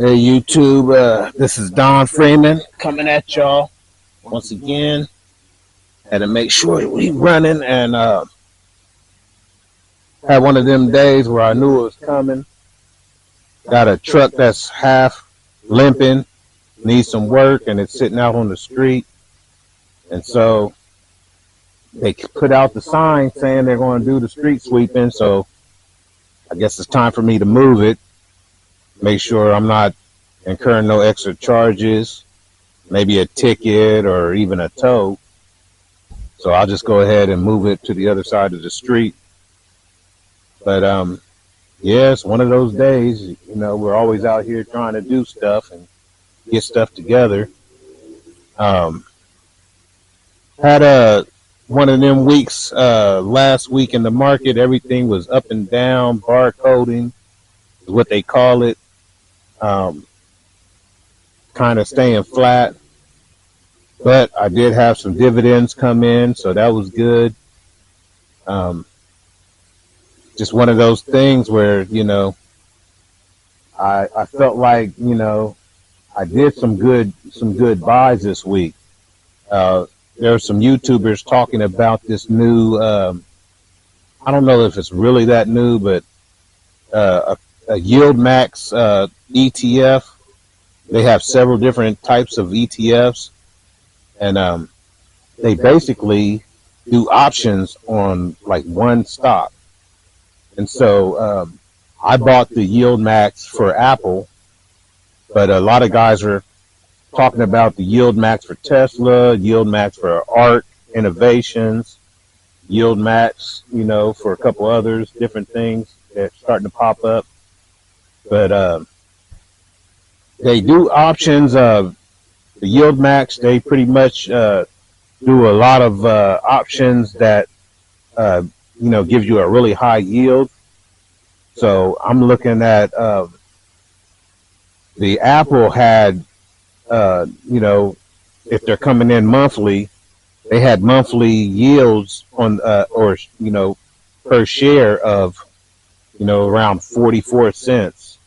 Hey YouTube, this is Don Freeman coming at y'all once again. Had to make sure we running and had one of them days where I knew it was coming. Got a truck that's half limping, needs some work, and it's sitting out on the street. And so they put out the sign saying they're going to do the street sweeping. So I guess it's time for me to move it, make sure I'm not incurring no extra charges, maybe a ticket or even a tow. So I'll just go ahead and move it to the other side of the street. But yeah, it's one of those days, you know, we're always out here trying to do stuff and get stuff together. Had one of them weeks last week in the market. Everything was up and down. Barcoding is what they call it. Kind of staying flat. But I did have some dividends come in, so that was good. Just one of those things where, you know, I felt like, you know, I did some good buys this week. There are some YouTubers talking about this new, I don't know if it's really that new, but a Yield Max ETF. They have several different types of ETFs, and they basically do options on like one stock. And so I bought the Yield Max for Apple, but a lot of guys are talking about the Yield Max for Tesla, Yield Max for ARK Innovations, Yield Max, you know, for a couple others, different things that's starting to pop up. But they do options. The Yield Max, they pretty much do a lot of options that you know, gives you a really high yield. So I'm looking at the Apple had, you know, if they're coming in monthly, they had monthly yields on, or, you know, per share of, you know, around 44 cents.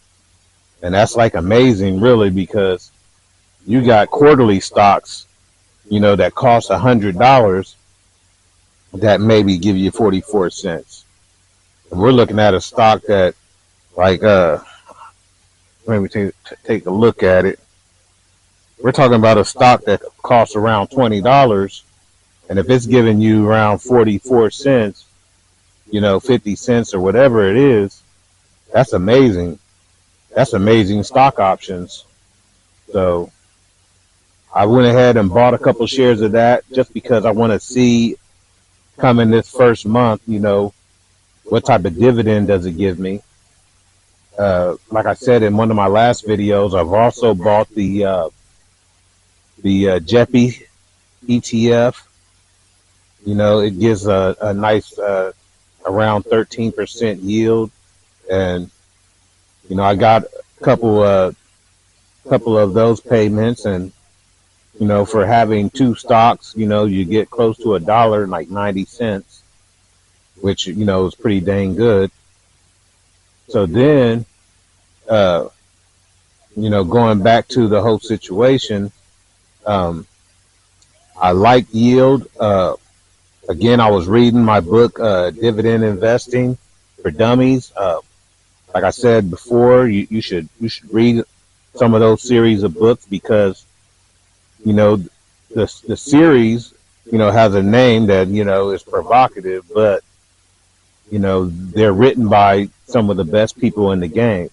And that's like amazing, really, because you got quarterly stocks, you know, that cost $100 that maybe give you 44 cents. And we're looking at a stock that, like, let me take a look at it. We're talking about a stock that costs around $20, and if it's giving you around 44 cents, you know, 50 cents or whatever it is, that's amazing. That's amazing stock options. So I went ahead and bought a couple shares of that just because I want to see coming this first month, you know, what type of dividend does it give me? Like I said in one of my last videos, I've also bought the JEPI ETF. You know, it gives a nice around 13% yield, and you know, I got a couple of those payments, and you know, for having two stocks, you know, you get close to $1, like 90 cents, which, you know, is pretty dang good. So then, you know, going back to the whole situation, I like yield. Again, I was reading my book, Dividend Investing for Dummies. Like I said before, you should read some of those series of books because, you know, the series, you know, has a name that, you know, is provocative, but, you know, they're written by some of the best people in the game.